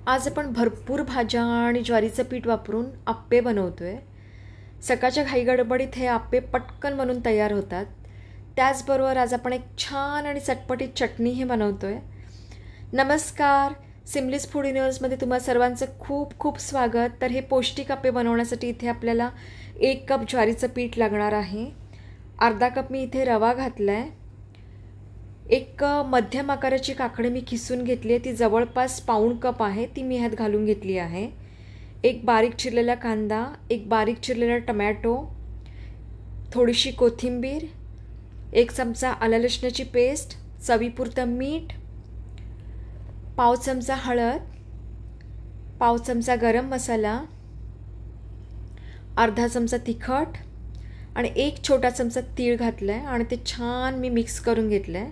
आज आपण भरपूर भाज्या आणि ज्वारीचं पीठ वापरून आप्पे बनवतोय। सकाळच्या घाईगडबडीत हे आप्पे पटकन बनून तयार होतात। त्याचबरोबर आज आपण एक छान आणि चटपटीत चटणी हे बनवतोय। नमस्कार, सिमलीज फूड युनिवर्समध्ये तुम्हा सर्वांचं खूप खूप स्वागत। तर हे पौष्टिक आप्पे बनवण्यासाठी इथे आपल्याला 1 कप ज्वारीचं पीठ लागणार आहे। अर्धा कप मी इथे रवा घातलाय। एक मध्यम आकाराची काकडी मी खिसून घेतली आहे, ती जवळपास पाऊण कप आहे, ती मी ह्यात घालून घेतली आहे। एक बारीक चिरलेला कांदा, एक बारीक चिरलेला टोमॅटो, थोडीशी कोथिंबीर, 1 चमचा आलं लसणाची पेस्ट, चवीपुरतं मीठ, पाव चमचा हळद, पाव चमचा गरम मसाला, अर्धा चमचा तिखट आणि 1 छोटा चमचा तीळ घातलाय आणि ते छान मी मिक्स करून घेतलंय।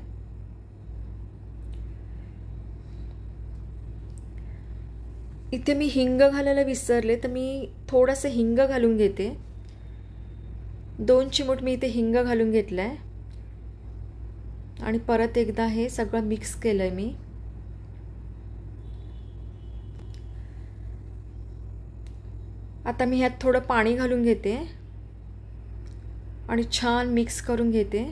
इथे मी हिंग घालायला विसरले, तर मी थोडंसं हिंग घालून घेते। 2 चिमूट मी इथे हिंग घालून घेतलाय आणि परत एकदा हे सगळं मिक्स केलंय मी। आता मी ह्यात थोडं पाणी घालून घेते आणि छान मिक्स करून घेते।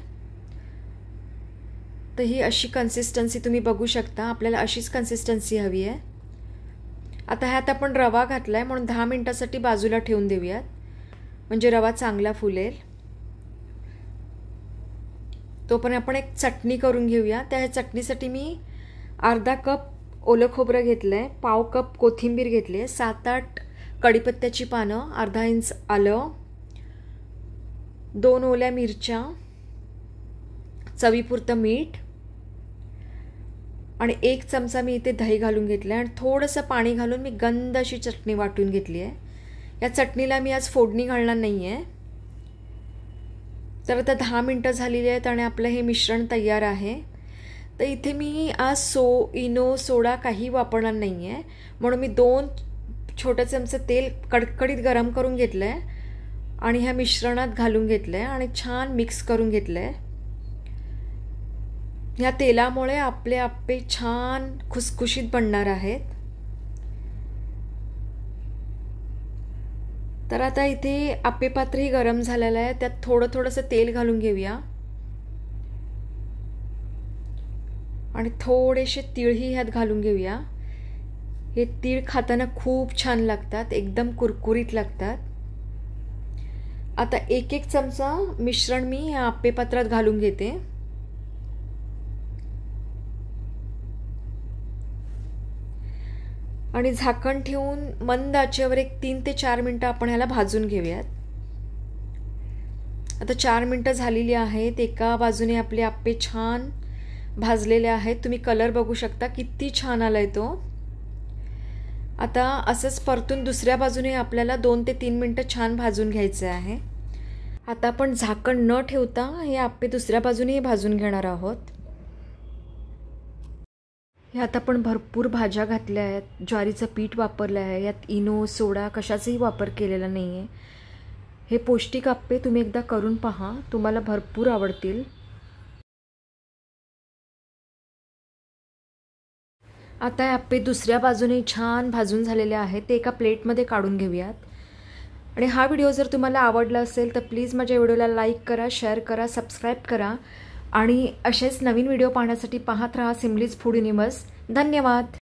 तर ही अशी कन्सिस्टन्सी तुम्ही बघू शकता, आपल्याला अशीच कन्सिस्टन्सी हवी आहे। आता ह्यात आपण रवा घातलाय म्हणून 10 मिनिटांसाठी बाजूला ठेवून देऊयात, म्हणजे रवा चांगला फुलेल। तोपर्यंत आपण एक चटणी करून घेऊया। त्या चटणीसाठी मी अर्धा कप ओलं खोबरं घेतलंय, पाव कप कोथिंबीर घेतली आहे, 7-8 कढीपत्त्याची पानं, अर्धा इंच आलं, 2 ओल्या मिरच्या, चवीपुरतं मीठ आणि 1 चमचा मी इथे दही घालून घेतलं आणि थोडंसं पाणी घालून मी गंध अशी चटणी वाटून घेतली आहे। या चटणीला मी आज फोडणी घालणार नाही आहे। तर आता 10 मिनिटं झालेली आहेत आणि आपलं हे मिश्रण तयार आहे। तर इथे मी आज इनो सोडा काही वापरणार नाही आहे, म्हणून मी 2 छोटे चमचे तेल कडकडीत गरम करून घेतलं आहे आणि ह्या मिश्रणात घालून घेतलं आहे आणि छान मिक्स करून घेतलं आहे। ह्या तेलामुळे आपले आप्पे छान खुसखुशीत बनणार आहेत। तर आता इथे आप्पे पात्रही गरम झालेलं आहे, त्यात थोडंसं तेल घालून घेऊया आणि थोडेसे तीळही ह्यात घालून घेऊया। हे तीळ खाताना खूप छान लागतात, एकदम कुरकुरीत लागतात। आता 1-1 चमचा मिश्रण मी या आप्पे पात्रात घालून घेते आणि झाकण ठेवून मंद आचेवर 3 ते 4 मिनिटं आपण ह्याला भाजून घेऊयात। आता 4 मिनिटं झालेली आहेत। एका बाजूने आपले आप्पे छान भाजलेले आहेत, तुम्ही कलर बघू शकता किती छान आलाय तो। आता असंच परतून दुसऱ्या बाजूने आपल्याला 2 ते 3 मिनिटं छान भाजून घ्यायचे आहे। आता आपण झाकण न ठेवता हे आप्पे दुसऱ्या बाजूने भाजून घेणार आहोत। ह्यात आपण भरपूर भाज्या घातल्या आहेत, ज्वारीचं पीठ वापरलं आहे, यात इनो सोडा कशाचाही वापर केलेला नाही आहे। हे पौष्टिक आप्पे तुम्ही एकदा करून पहा, तुम्हाला भरपूर आवडतील। आता हे आप्पे दुसऱ्या बाजूने छान भाजून झालेले आहेत, ते एका प्लेटमध्ये काढून घेऊयात। आणि हा व्हिडिओ जर तुम्हाला आवडला असेल तर प्लीज माझ्या व्हिडिओला लाईक करा, शेअर करा, सबस्क्राईब करा आणि असेच नवीन व्हिडिओ पाहण्यासाठी पाहत राहा सिमलीज फूड युनिवर्स। धन्यवाद।